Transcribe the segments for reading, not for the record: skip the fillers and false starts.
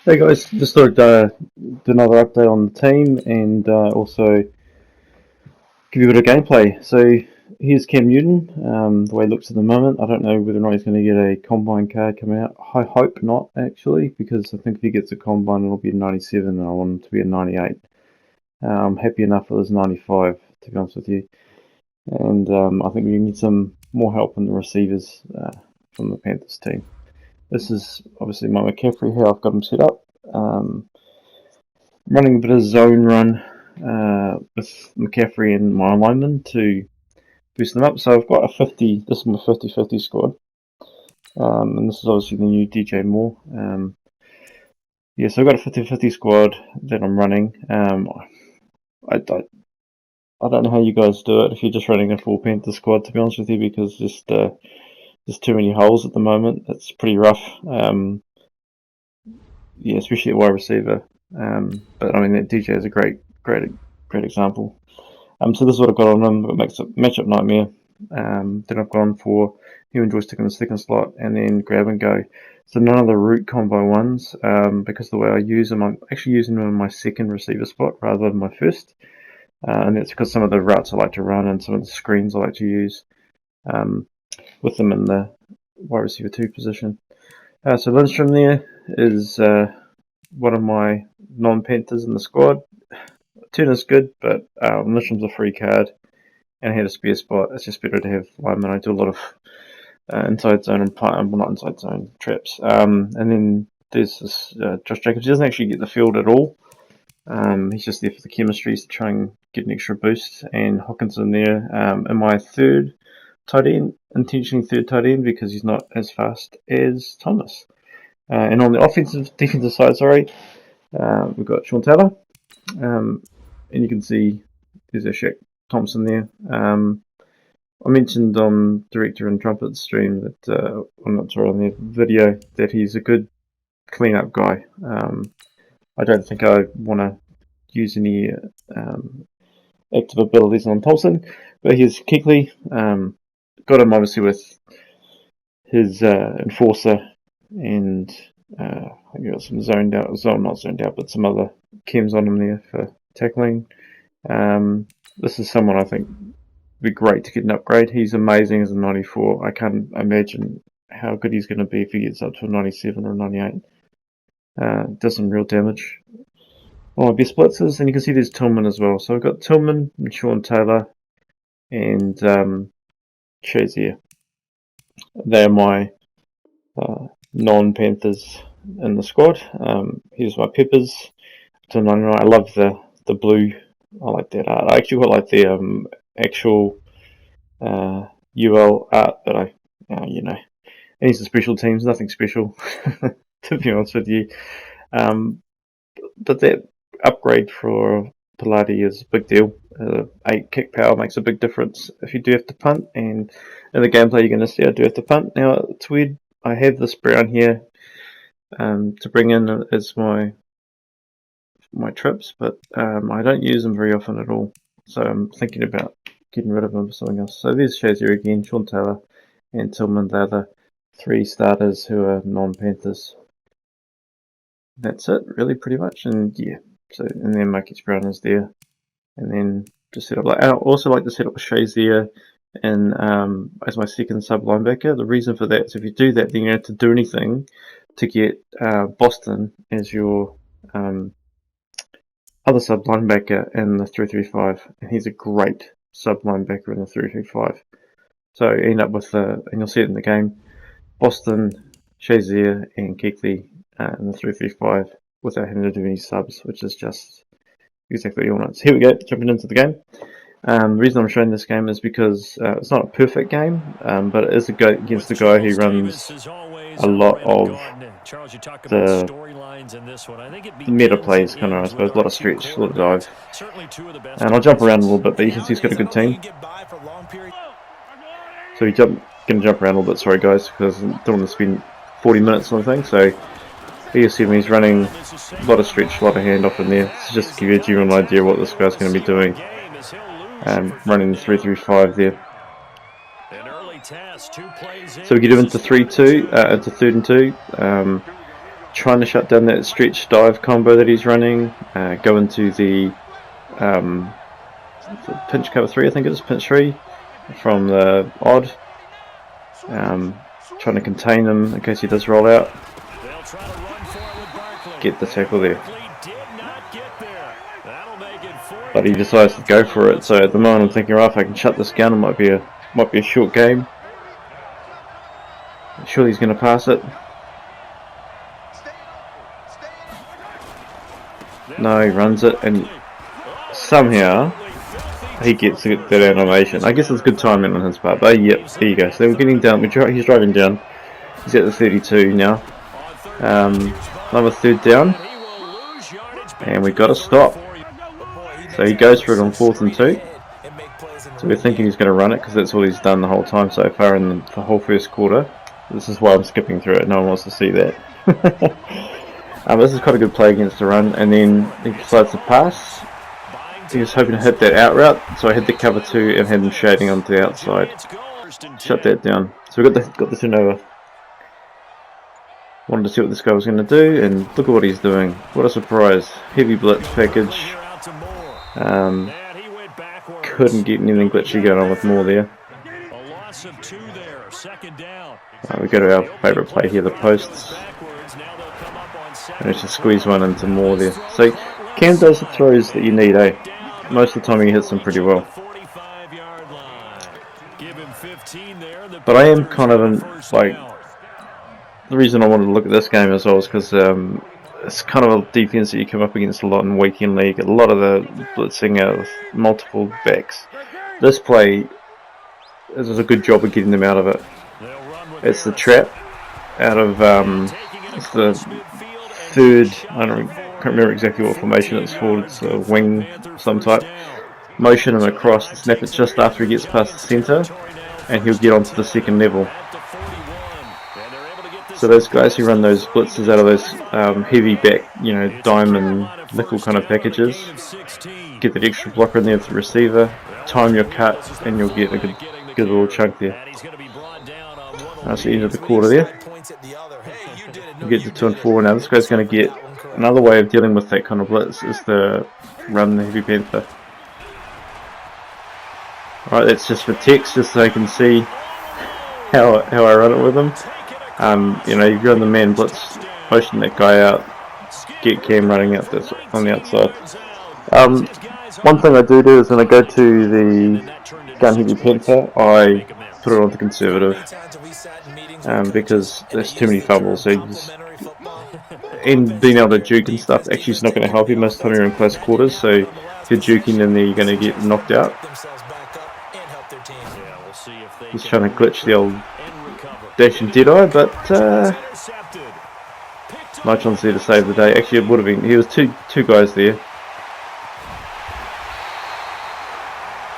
Hey guys, just thought I'd do another update on the team and also give you a bit of gameplay. So here's Cam Newton, the way it looks at the moment. I don't know whether or not he's going to get a combine card coming out. I hope not, actually, because I think if he gets a combine, it'll be a 97 and I want him to be a 98. I'm happy enough with his 95, to be honest with you. And I think we need some more help in the receivers from the Panthers team. This is obviously my McCaffrey, how I've got him set up. Um, Running a bit of zone run with McCaffrey and my lineman to boost them up. So I've got a 50, this is my 50-50 squad. And this is obviously the new DJ Moore. Yeah, so I've got a 50-50 squad that I'm running. I don't know how you guys do it if you're just running a full Panther squad, to be honest with you, because there's too many holes at the moment. It's pretty rough. Yeah, especially at wide receiver. But I mean, that DJ is a great example. So this is what I've got on him. It makes a matchup nightmare. Then I've gone for human joystick in the second slot, and then grab and go. So none of the root combo ones, because the way I use them, I'm actually using them in my second receiver spot rather than my first. And that's because some of the routes I like to run and some of the screens I like to use with them in the wide receiver 2 position. So Lindstrom there is one of my non-Panthers in the squad. Turner's good, but Lindstrom's a free card, and I had a spare spot. It's just better to have linemen. I do a lot of inside zone and well, not inside zone traps. And then there's this Josh Jacobs. He doesn't actually get the field at all. He's just there for the chemistry to try and get an extra boost. And Hawkinson there in my third tight end, intentionally third tight end because he's not as fast as Thomas. And on the defensive side, we've got Sean Taylor. And you can see there's a Shaq Thompson there. I mentioned on Director and Trumpet's stream that I'm not sure on their video that he's a good clean-up guy. I don't think I want to use any active abilities on Thompson, but here's Keekley. Got him obviously with his enforcer and I think got some not zoned out, but some other chems on him there for tackling. This is someone I think would be great to get an upgrade. He's amazing as a 94. I can't imagine how good he's going to be if he gets up to a 97 or a 98. Does some real damage. One of my best blitzers, and you can see there's Tillman as well. So I've got Tillman and Sean Taylor and Shazier. They're my non-Panthers in the squad. Here's my Peppers to 99. I love the blue. I like that art. I actually quite like the actual UL art, but and he's a special teams, nothing special to be honest with you. But that upgrade for Pilates is a big deal. 8 kick power makes a big difference if you do have to punt, and in the gameplay you're going to see I do have to punt. Now it's weird, I have this brown here to bring in as my trips, but I don't use them very often at all, so I'm thinking about getting rid of them for something else. So there's Shazier again, Sean Taylor and Tillman, the other 3 starters who are non-Panthers. That's it, really, pretty much. And yeah, so and then Marcus Brown is there, and then just set up. I also like to set up a Shazier and as my second sub linebacker. The reason for that is if you do that, then you don't have to do anything to get Boston as your other sub linebacker in the 3-3-5, and he's a great sub linebacker in the 3-3-5. So you end up with and you'll see it in the game, Boston, Shazier, and Keekley in the 3-3-5 without having to do any subs, which is just exactly what you want. So here we go, jumping into the game. The reason I'm showing this game is because it's not a perfect game, but it is against the guy who runs a lot of the meta plays, kind of, I suppose, a lot of stretch, a lot of dive. And I'll jump around a little bit, but you can see he's got a good team. So he's going to jump around a little bit, sorry guys, because I don't want to spend 40 minutes on the thing. So here you see him, he's running a lot of stretch, a lot of handoff in there. This is just to give you a general idea what this guy's going to be doing. Running 3-3-5 there. So we get him into 3-2, into 3rd and 2. trying to shut down that stretch dive combo that he's running, go into the pinch cover 3, I think it is, pinch 3 from the odd, trying to contain him in case he does roll out, get the tackle there. But he decides to go for it, so at the moment I'm thinking, right, if I can shut this down, it might be a short game. Surely he's going to pass it. No, he runs it, and somehow he gets that animation. I guess it's good timing on his part, but yep, there you go. So we're getting down, he's driving down. He's at the 32 now. Another third down, and we got to stop. So he goes for it on 4th and 2. So we're thinking he's going to run it because that's all he's done the whole time so far in the whole first quarter. This is why I'm skipping through it. No one wants to see that. This is quite a good play against the run, and then he decides to pass. He was hoping to hit that out route, so I hit the cover 2 and had him shading onto the outside. Shut that down. So we got the turnover. Wanted to see what this guy was going to do, and look at what he's doing. What a surprise. Heavy blitz package. Couldn't get anything glitchy going on with Moore there. We go to our favourite play here, the posts. Managed to squeeze one into Moore there. So Cam does the throws that you need, eh? Most of the time he hits them pretty well. But I am kind of the reason I wanted to look at this game as well is because it's kind of a defense that you come up against a lot in weekend league. A lot of the blitzing out of multiple backs. This play is a good job of getting them out of it. It's the trap out of it's the third. Can't remember exactly what formation it's called. It's a wing some type. Motion him across, snap it just after he gets past the centre, and he'll get onto the second level. So those guys who run those blitzes out of those heavy back, diamond nickel kind of packages, get that extra blocker in there with the receiver, time your cut, and you'll get a good little chunk there. That's the end of the quarter there. We'll get to 2 and 4 now. This guy's going to get another way of dealing with that kind of blitz is to run the heavy panther. Alright, that's just for text, just so I can see how I run it with them. You run the man blitz, motion that guy out, get Cam running out this on the outside. One thing I do is when I go to the gun heavy panther, I put it onto conservative because there's too many fumbles. And being able to juke and stuff actually is not going to help you most of the time you're in close quarters. So if you're juking in there, you're going to get knocked out. He's trying to glitch the old dash and dead-eye, but no chance there to save the day. Actually, it would have been. He was two guys there.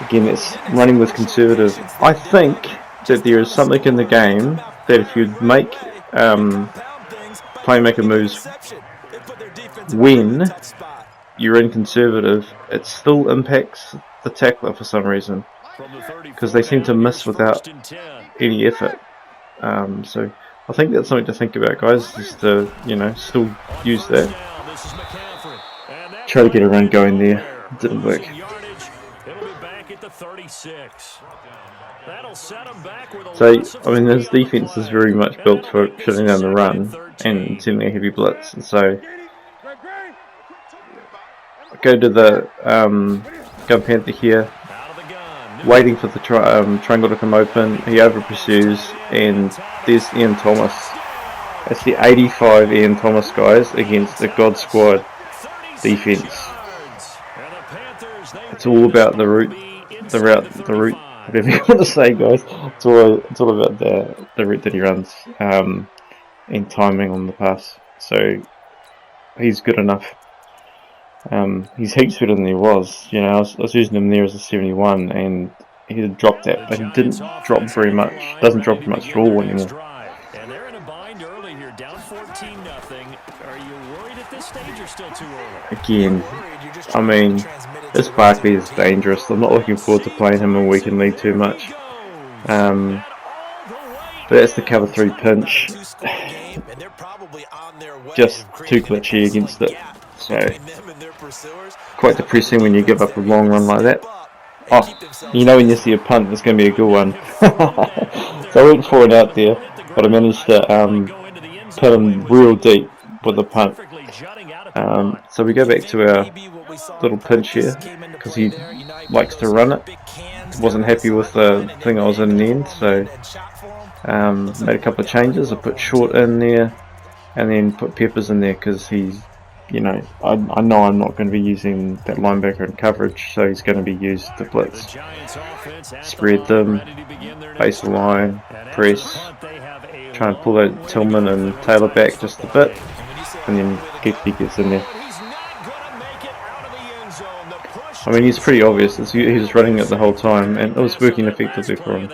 Again, it's running with conservative. I think that there is something in the game that if you make playmaker moves when you're in conservative, it still impacts the tackler for some reason, because they seem to miss without any effort. So I think that's something to think about, guys, just to, still use that. Try to get a run going there. It didn't work. So, this defense is very much built for shutting down the run and sending a heavy blitz. And so, I go to the gun panther here, waiting for the triangle to come open. He over pursues, and there's Ian Thomas. That's the 85 Ian Thomas guys against the God Squad defense. It's all about the route, whatever you want to say, guys. It's all about the route that he runs, and timing on the pass. So he's good enough. He's heaps better than he was. I was using him there as a 71, and he had dropped that, but he didn't drop very much. Doesn't drop very much at all anymore. Again, this Barkley is dangerous. I'm not looking forward to playing him in weekend league too much. But that's the cover 3 pinch. Just too glitchy against it. So quite depressing when you give up a long run like that. Oh, you know when you see a punt, it's going to be a good one. So I went for it out there, but I managed to put him real deep with the punt. So we go back to our little pinch here, because he likes to run it. Wasn't happy with the thing I was in the end, so made a couple of changes. I put Short in there, and then put Peppers in there, because he's, you know, I know I'm not going to be using that linebacker in coverage, so he's going to be used to blitz. Spread them, base the line, press, try and pull that Tillman and Taylor back just a bit, and then he gets in there. I mean, he's pretty obvious. He was running it the whole time, and it was working effectively for him.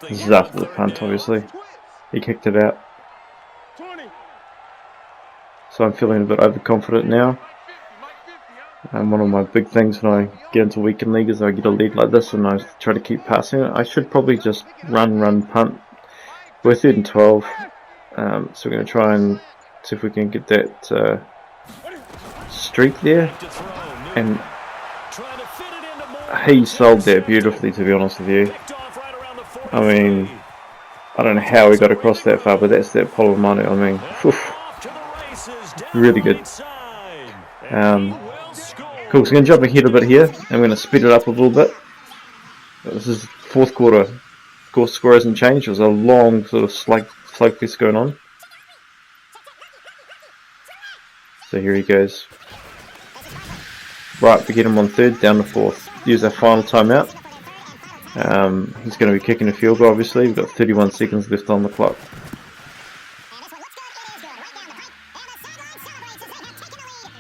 This is after the punt, obviously. He kicked it out. So I'm feeling a bit overconfident now. One of my big things when I get into weekend league is I get a lead like this and I try to keep passing it. I should probably just run, punt. We're 3rd and 12, so we're going to try and see if we can get that streak there. And he sold that beautifully, to be honest with you. I mean, I don't know how we got across that far, but that's that Polomano. I mean, oof, really good. Cool, so we're going to jump ahead a bit here, and we're going to speed it up a little bit. This is 4th quarter. Of course, score hasn't changed. There's a long sort of slugfest going on. So here he goes. Right, we get him on 3rd, down to 4th. Use our final timeout. He's going to be kicking a field goal, obviously. We've got 31 seconds left on the clock.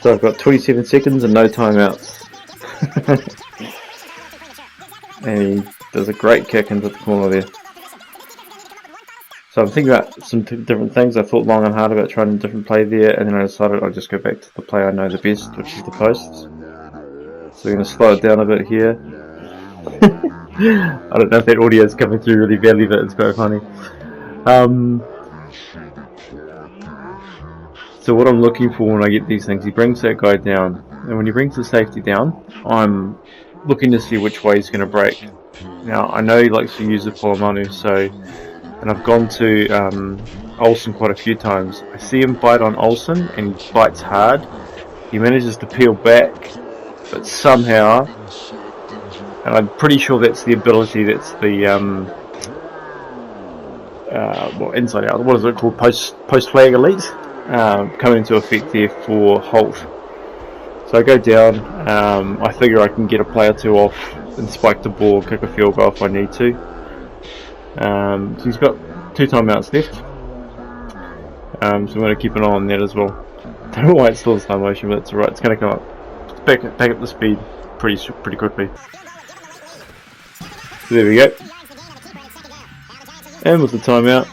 So I've got 27 seconds and no timeouts. And he does a great kick into the corner there. So I'm thinking about some different things. I thought long and hard about trying a different play there, and then I decided I'll just go back to the play I know the best, which is the posts. So we're going to slow it down a bit here. I don't know if that audio is coming through really badly, but it's quite funny. So what I'm looking for when I get these things, he brings that guy down, and when he brings the safety down, I'm looking to see which way he's going to break. Now, I know he likes to use the Polomano, and I've gone to Olsen quite a few times. I see him bite on Olsen, and he bites hard. He manages to peel back, but somehow, and I'm pretty sure that's the ability, that's the inside out, what is it called, post flag elite, coming into effect there for Holt. So I go down, I figure I can get a play or two off and spike the ball, kick a field goal if I need to. So he's got 2 timeouts left, so I'm going to keep an eye on that as well. Don't know why it's still in slow motion, but it's alright, it's going to come up, back up the speed pretty quickly. So there we go. And with the timeout,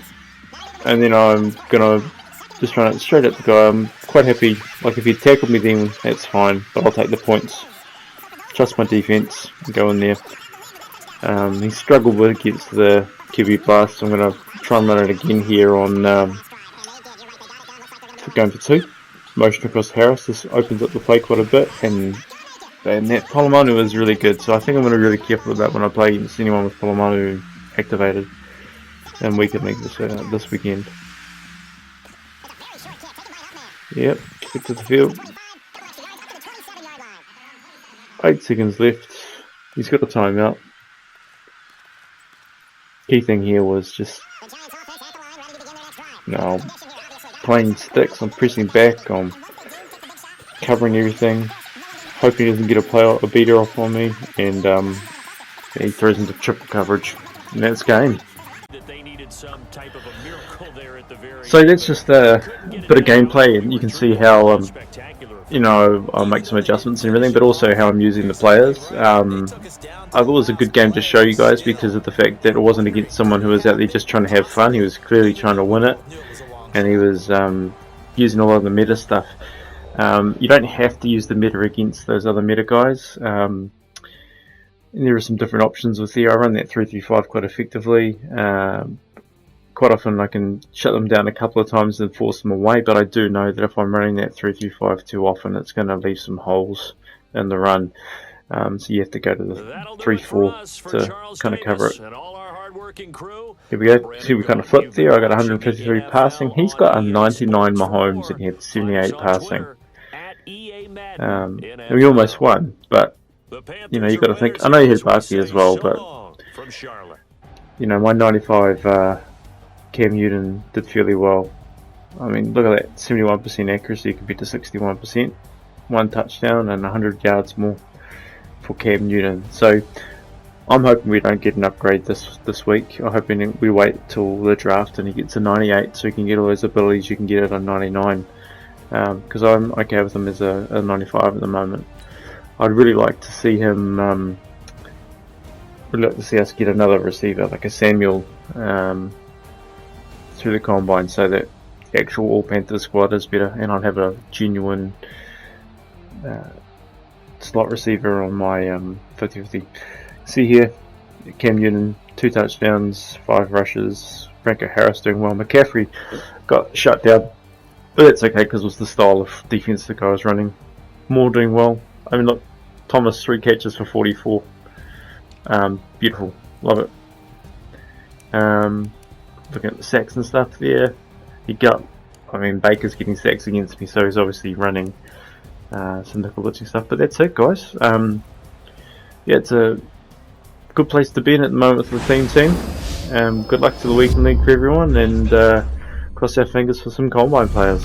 and then I'm going to just run it straight at the guy. I'm quite happy, like if he tackled me then that's fine, but I'll take the points. Trust my defense and go in there. He struggled with against the QB blast, so I'm going to try and run it again here on going for 2. Motion across Harris. This opens up the play quite a bit, and that Polomano is really good, so I think I'm going to be really careful with that when I play against anyone with Polomano activated and weekend league this weekend. Yep, get to the field. 8 seconds left. He's got a timeout. Key thing here was just, playing sticks. I'm pressing back. I'm covering everything, hoping he doesn't get a beater off on me, and he throws into triple coverage, and that's game. So that's just a bit of gameplay, and you can see how I'll make some adjustments and everything, but also how I'm using the players. I thought it was a good game to show you guys because of the fact that it wasn't against someone who was out there just trying to have fun. He was clearly trying to win it, and he was using a lot of the meta stuff. You don't have to use the meta against those other meta guys. And there are some different options with there. I run that 335 quite effectively. Quite often I can shut them down a couple of times and force them away, but I do know that if I'm running that 335 too often, it's going to leave some holes in the run. So you have to go to the 3-4 to kind of cover it. Here we go. See, we kind of flipped there. I got 153 passing. He's got a 99 Mahomes and he had 78 passing. And we almost won, but you know, you got to think. I know you had Barkley as well, but you know, my 95 Cam Newton did fairly well. I mean, look at that, 71% accuracy compared to 61%. 1 touchdown and 100 yards more for Cam Newton. So I'm hoping we don't get an upgrade this week. I'm hoping we wait till the draft and he gets a 98 so he can get all those abilities you can get at a 99. Because I'm okay with him as a 95 at the moment. I'd really like to see him. I'd like to see us get another receiver like a Samuel through the combine, so that the actual All Panthers squad is better, and I'd have a genuine slot receiver on my 50-50. See here, Cam Newton, 2 touchdowns, 5 rushes. Franco Harris doing well. McCaffrey got shut down, but that's okay because it was the style of defense the guy was running. Moore doing well. I mean, look, Thomas 3 catches for 44. Beautiful, love it. Looking at the sacks and stuff there. I mean, Baker's getting sacks against me, so he's obviously running some nickel blitzing stuff. But that's it, guys. Yeah, it's a good place to be in at the moment with the theme team. Good luck to the weekend league for everyone, and cross our fingers for some combine players.